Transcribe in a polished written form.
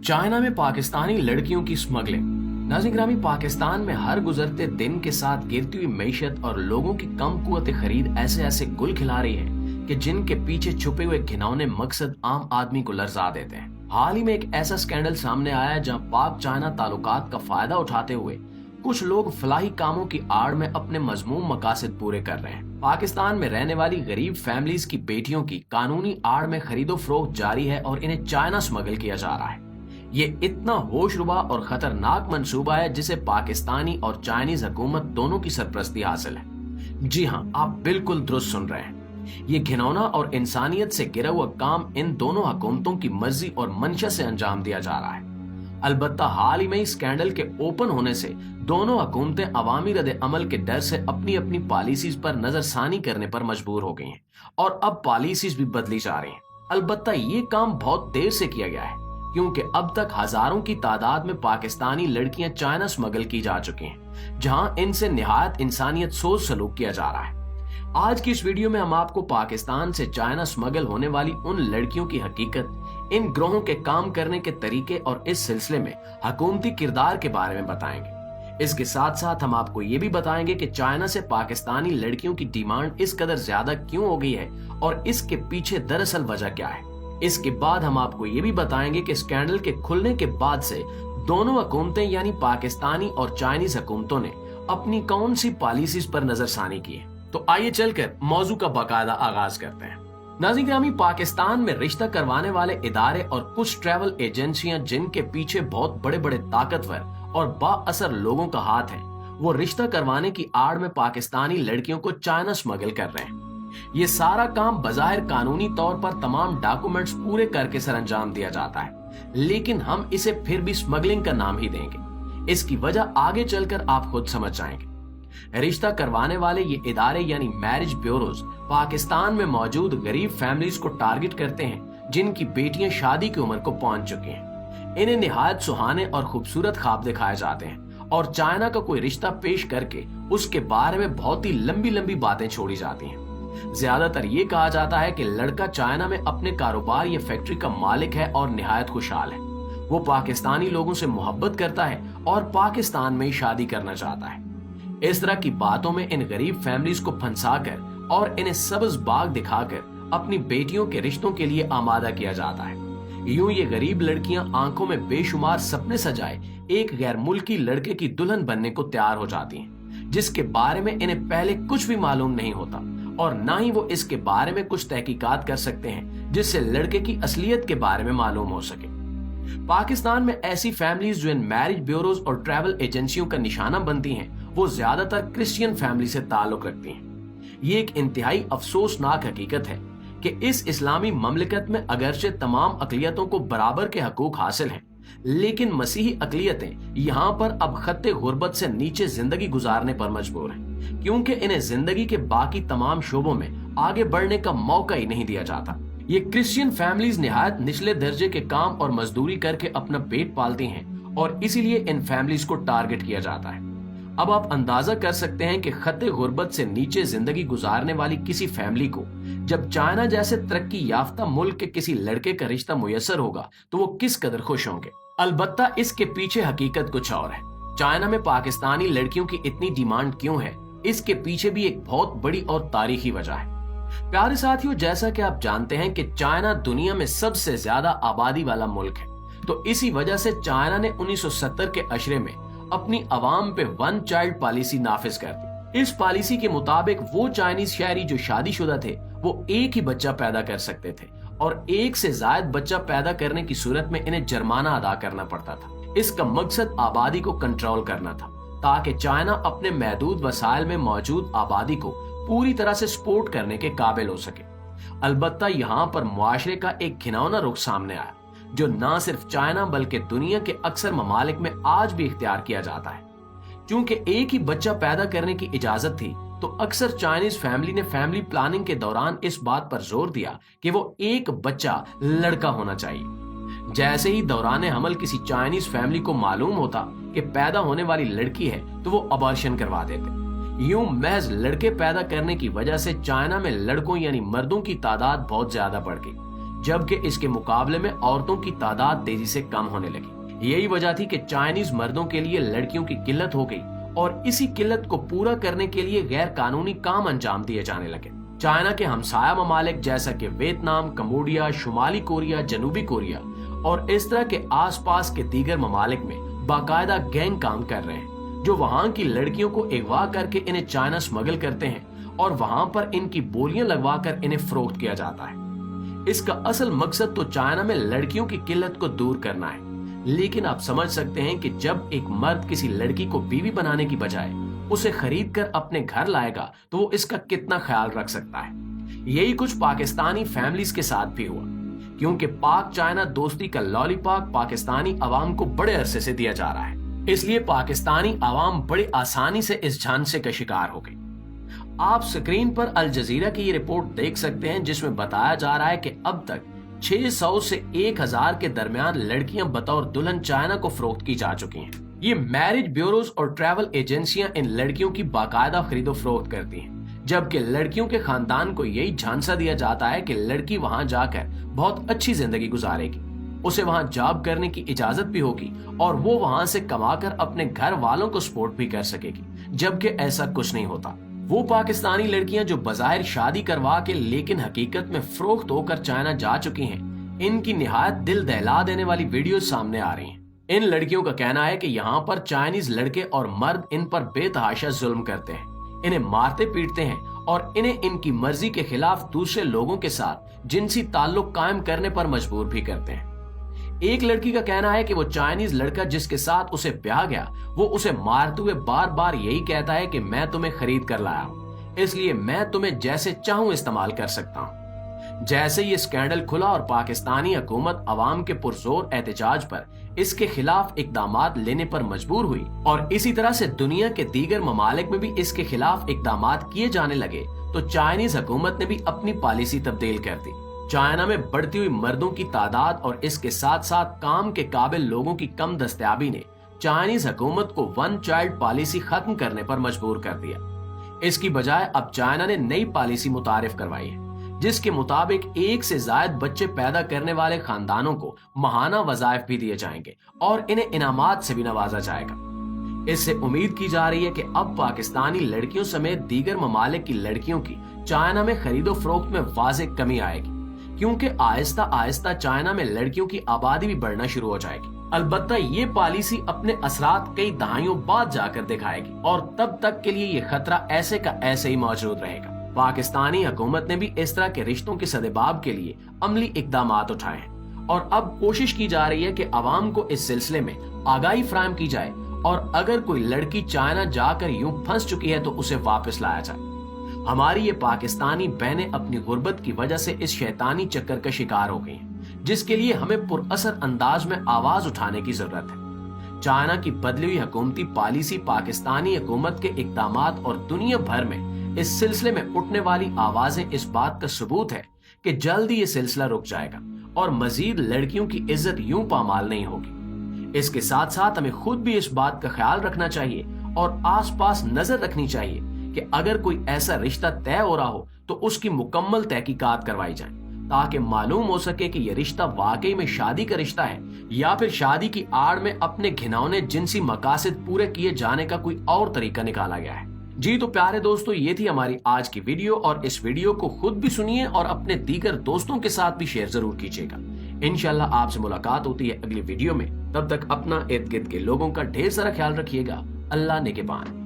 China में पाकिस्तानी लड़कियों की स्मगलिंग। नाज़रीन ग्रामी, पाकिस्तान में हर गुजरते दिन के साथ गिरती हुई मईशत और लोगों की कम कुव्वत खरीद ऐसे ऐसे गुल खिला रही है कि जिनके पीछे छुपे हुए घिनौने मकसद आम आदमी को लर्जा देते हैं। हाल ही में एक ऐसा स्कैंडल सामने आया है जहां पाक चाइना ताल्लुकात का फायदा उठाते हुए कुछ लोग फलाही कामों की आड़ में अपने मजमूम मकासद पूरे कर रहे हैं। पाकिस्तान में रहने वाली गरीब फैमिलीज की बेटियों की कानूनी आड़ में खरीदो फरोख्त जारी है और इन्हें चाइना स्मगल किया जा रहा है। ये इतना होशरुबा और खतरनाक मंसूबा है जिसे पाकिस्तानी और चाइनीज हुकूमत दोनों की सरपरस्ती हासिल है। जी हाँ, आप बिल्कुल दुरुस्त सुन रहे हैं। ये घिनौना और इंसानियत से गिरा हुआ काम इन दोनों हुकूमतों की मर्जी और मंशा से अंजाम दिया जा रहा है। अलबत्ता हाल ही में इस स्कैंडल के ओपन होने से दोनों हुकूमतें अवामी रद्द अमल के डर से अपनी अपनी पॉलिसीज पर नजरसानी करने पर मजबूर हो गई हैं और अब पॉलिसीज भी बदली जा रही हैं। अलबत्ता ये काम बहुत देर से किया गया है क्योंकि अब तक हजारों की तादाद में पाकिस्तानी लड़कियां चाइना स्मगल की जा चुकी हैं, जहां इनसे निहायत इंसानियत सोच सलूक किया जा रहा है। आज की इस वीडियो में हम आपको पाकिस्तान से चाइना स्मगल होने वाली उन लड़कियों की हकीकत, इन ग्रोहों के काम करने के तरीके और इस सिलसिले में हुकूमती किरदार के बारे में बताएंगे। इसके साथ साथ हम आपको ये भी बताएंगे कि चाइना से पाकिस्तानी लड़कियों की डिमांड इस कदर ज्यादा क्यों हो गई है और इसके पीछे दरअसल वजह क्या है। इसके बाद हम आपको ये भी बताएंगे कि स्कैंडल के खुलने के बाद से दोनों हुकूमतें यानी पाकिस्तानी और चाइनीज हुकूमतों ने अपनी कौन सी पॉलिसीज पर नजरसानी की है। तो आइए चलकर मौजू का बाकायदा आगाज करते हैं। नाज़रीन ग्रामी, पाकिस्तान में रिश्ता करवाने वाले इदारे और कुछ ट्रैवल एजेंसियां जिनके पीछे बहुत बड़े बड़े ताकतवर और बाअसर लोगों का हाथ है, वो रिश्ता करवाने की आड़ में पाकिस्तानी लड़कियों को चाइना स्मगल कर रहे हैं। ये सारा काम बजाहिर कानूनी तौर पर तमाम डॉक्यूमेंट्स पूरे करके सरअंजाम दिया जाता है, लेकिन हम इसे फिर भी स्मगलिंग का नाम ही देंगे। इसकी वजह आगे चलकर आप खुद समझ जाएंगे। रिश्ता करवाने वाले ये इदारे यानी मैरिज ब्यूरोज पाकिस्तान में मौजूद गरीब फैमिलीज को टारगेट करते हैं जिनकी बेटियां शादी की उम्र को पहुंच चुकी हैं। इन्हें निहायत सुहाने और खूबसूरत ख्वाब दिखाए जाते हैं और चाइना का कोई रिश्ता पेश करके उसके बारे में बहुत ही लंबी लंबी बातें छोड़ी जाती हैं। ज्यादातर ये कहा जाता है कि लड़का चाइना में अपने कारोबार या फैक्ट्री का मालिक है और निहायत खुशहाल है। वो पाकिस्तानी लोगों से मोहब्बत करता है और पाकिस्तान में ही शादी करना चाहता है। इस तरह की बातों में इन गरीब फैमिलीज को फंसाकर और इन्हें सब्ज बाग दिखाकर अपनी बेटियों के रिश्तों के लिए आमादा किया जाता है। यूं ये गरीब लड़कियां आंखों में बेशुमार सपने सजाए एक गैर मुल्की लड़के की दुल्हन बनने को तैयार हो जाती हैं, जिसके बारे में इन्हें पहले कुछ भी मालूम नहीं होता और ना ही वो इसके बारे में कुछ तहकीकात कर सकते हैं जिससे लड़के की असलियत के बारे में मालूम हो सके। पाकिस्तान में ऐसी फैमिलीज जो इन मैरिज ब्यूरोज और ट्रैवल एजेंसियों का निशाना बनती हैं, वो ज्यादातर क्रिश्चियन फैमिली से ताल्लुक रखती हैं। ये एक इंतहाई अफसोसनाक हकीकत है कि इस इस्लामी ममलिकत में अगरचे तमाम अकलियतों को बराबर के हकूक हासिल हैं, लेकिन मसीही अकलियतें यहाँ पर अब खत्ते गुर्बत से नीचे जिंदगी गुजारने पर मजबूर हैं, क्योंकि इन्हें जिंदगी के बाकी तमाम शोबों में आगे बढ़ने का मौका ही नहीं दिया जाता। ये क्रिश्चियन फैमिलीज निहायत निचले दर्जे के काम और मजदूरी करके अपना पेट पालती हैं और इसीलिए इन फैमिलीज को टारगेट किया जाता है। अब आप अंदाजा कर सकते हैं कि खत्ते गुर्बत से नीचे जिंदगी गुजारने वाली किसी फैमिली को जब चाइना जैसे तरक्की याफ्ता मुल्क के किसी लड़के का रिश्ता मुयस्सर होगा तो वो किस कदर खुश होंगे। अलबत्ता इसके पीछे हकीकत कुछ और है। चाइना में पाकिस्तानी लड़कियों की इतनी डिमांड क्यों है, इसके पीछे भी एक बहुत बड़ी और तारीखी वजह है। प्यारे साथियों, जैसा कि आप जानते हैं कि चाइना दुनिया में सबसे ज्यादा आबादी वाला मुल्क है, तो इसी वजह से चाइना ने 1970 के अशरे में अपनी अवाम पे वन चाइल्ड पॉलिसी नाफिज कर दी। इस पॉलिसी के मुताबिक वो चाइनीज शहरी जो शादीशुदा थे वो एक ही बच्चा पैदा कर सकते थे और एक से ज्यादा बच्चा पैदा करने की सूरत में इन्हें जुर्माना अदा करना पड़ता था। इसका मकसद आबादी को कंट्रोल करना था ताकि चाइना अपने महदूद वसाइल में मौजूद आबादी को पूरी तरह से सपोर्ट करने के काबिल हो सके। अलबत्ता यहाँ पर मुआशरे का एक घिनौना रुख सामने आया जो न सिर्फ चाइना बल्कि दुनिया के अक्सर ममालिक में आज भी इख्तियार किया जाता है। क्योंकि एक ही बच्चा पैदा करने की इजाजत थी तो अक्सर चाइनीज फैमिली ने फैमिली प्लानिंग के दौरान इस बात पर जोर दिया कि वो एक बच्चा लड़का होना चाहिए। जैसे ही दौरान हमल किसी चाइनीज फैमिली को मालूम होता कि पैदा होने वाली लड़की है तो वो अबॉर्शन करवा देते। यूं महज लड़के पैदा करने की वजह से चाइना में लड़कों यानी मर्दों की तादाद बहुत ज्यादा बढ़ गई, जबकि इसके मुकाबले में औरतों की तादाद तेजी से कम होने लगी। यही वजह थी कि चाइनीज मर्दों के लिए लड़कियों की किल्लत हो गई और इसी किल्लत को पूरा करने के लिए गैर कानूनी काम अंजाम दिए जाने लगे। चाइना के हमसाया ममालिक जैसा कि वियतनाम, कंबोडिया, शुमाली कोरिया, जनूबी कोरिया और इस तरह के आसपास के दीगर ममालिक में बाकायदा गैंग काम कर रहे हैं, जो वहां की लड़कियों को अगवा करके इन्हें चाइना स्मगल करते हैं और वहां पर इनकी बोलियां लगवा कर इन्हें फरोख्त किया जाता है। इसका असल मकसद तो चाइना में लड़कियों की किल्लत को दूर करना है, लेकिन आप समझ सकते हैं कि जब एक मर्द किसी लड़की को बीवी बनाने की बजाय उसे खरीद कर अपने घर लाएगा तो वो इसका कितना ख्याल रख सकता है। यही कुछ पाकिस्तानी फैमिलीज के साथ भी हुआ, क्योंकि पाक चाइना दोस्ती का लॉलीपॉप पाकिस्तानी अवाम को बड़े अरसे से दिया जा रहा है, इसलिए पाकिस्तानी अवाम बड़ी आसानी से इस झांसे का शिकार हो गई। आप स्क्रीन पर अल जजीरा की ये रिपोर्ट देख सकते हैं, जिसमें बताया जा रहा है कि अब तक 600 से 1000 के दरमियान लड़कियां बतौर दुल्हन चाइना को फरोख्त की जा चुकी हैं। ये मैरिज ब्यूरोज और ट्रैवल एजेंसियां इन लड़कियों की बाकायदा खरीदो फरोख्त करती हैं, जबकि लड़कियों के खानदान को यही झांसा दिया जाता है कि लड़की वहां जाकर बहुत अच्छी जिंदगी गुजारेगी, उसे वहां जॉब करने की इजाजत भी होगी और वो वहां से कमाकर अपने घर वालों को सपोर्ट भी कर सकेगी, जबकि ऐसा कुछ नहीं होता। वो पाकिस्तानी लड़कियां जो बज़ाहिर शादी करवा के लेकिन हकीकत में फरोख्त होकर चाइना जा चुकी हैं, इनकी निहायत दिल दहला देने वाली वीडियो सामने आ रही हैं। इन लड़कियों का कहना है कि यहाँ पर चाइनीज लड़के और मर्द इन पर बेतहाशा जुल्म करते हैं, इन्हें मारते पीटते हैं और इन्हें इनकी मर्जी के खिलाफ दूसरे लोगों के साथ जिनसी ताल्लुक कायम करने पर मजबूर भी करते हैं। एक लड़की का कहना है कि वो चाइनीज लड़का जिसके साथ उसे ब्याह गया, वो उसे मारते हुए बार बार यही कहता है कि मैं तुम्हें खरीद कर लाया हूँ, इसलिए मैं तुम्हें जैसे चाहूं इस्तेमाल कर सकता हूँ। जैसे ये स्कैंडल खुला और पाकिस्तानी हुकूमत अवाम के पुरजोर एहतजाज पर इसके खिलाफ इकदामात लेने पर मजबूर हुई और इसी तरह से दुनिया के दीगर ममालिक में भी इसके खिलाफ इकदामात किए जाने लगे, तो चाइनीज हुकूमत ने भी अपनी पॉलिसी तब्दील कर दी। चाइना में बढ़ती हुई मर्दों की तादाद और इसके साथ साथ काम के काबिल लोगों की कम दस्तयाबी ने चाइनीज हुकूमत को वन चाइल्ड पॉलिसी खत्म करने पर मजबूर कर दिया। इसकी बजाय अब चाइना ने नई पॉलिसी मुतारिफ करवाई है, जिसके मुताबिक एक से ज्यादा बच्चे पैदा करने वाले खानदानों को माहाना वज़ाइफ भी दिए जाएंगे और इन्हें इनामात से भी नवाजा जाएगा। इससे उम्मीद की जा रही है कि अब पाकिस्तानी लड़कियों समेत दीगर ममालिक की लड़कियों की चाइना में खरीदो फरोख्त में वाज़ेह कमी आएगी, क्योंकि आहिस्ता आहिस्ता चाइना में लड़कियों की आबादी भी बढ़ना शुरू हो जाएगी। अलबत्ता ये पॉलिसी अपने असरात कई दहाइयों बाद जाकर दिखाएगी और तब तक के लिए ये खतरा ऐसे का ऐसे ही मौजूद रहेगा। पाकिस्तानी हुकूमत ने भी इस तरह के रिश्तों के सदेबाब के लिए अमली इकदामात उठाए हैं और अब कोशिश की जा रही है कि अवाम को इस सिलसिले में आगाही फराहम की जाए और अगर कोई लड़की चाइना जाकर यूं फंस चुकी है तो उसे वापस लाया जाए। हमारी ये पाकिस्तानी बहनें अपनी गुर्बत की वजह से इस शैतानी चक्कर का शिकार हो गई हैं, जिसके लिए हमें पुरअसर अंदाज में आवाज उठाने की जरूरत है। चाइना की बदली हुई हुकूमती पॉलिसी, पाकिस्तानी हुकूमत के इकदामात और दुनिया भर में इस सिलसिले में उठने वाली आवाजें इस बात का सबूत है कि जल्द ही ये सिलसिला रुक जाएगा और मजीद लड़कियों की इज्जत यूं पामाल नहीं होगी। इसके साथ साथ हमें खुद भी इस बात का ख्याल रखना चाहिए और आसपास नजर रखनी चाहिए कि अगर कोई ऐसा रिश्ता तय हो रहा हो तो उसकी मुकम्मल तहकीकात करवाई जाए, ताकि मालूम हो सके कि यह रिश्ता वाकई में शादी का रिश्ता है या फिर शादी की आड़ में अपने घिनौने जिनसी मकासद पूरे किए जाने का कोई और तरीका निकाला गया है। जी तो प्यारे दोस्तों, ये थी हमारी आज की वीडियो और इस वीडियो को खुद भी सुनिए और अपने दीगर दोस्तों के साथ भी शेयर जरूर कीजिएगा। इंशाल्लाह आपसे मुलाकात होती है अगली वीडियो में। तब तक अपना इर्द गिर्द के लोगों का ढेर सारा ख्याल रखिएगा। अल्लाह निगहबान।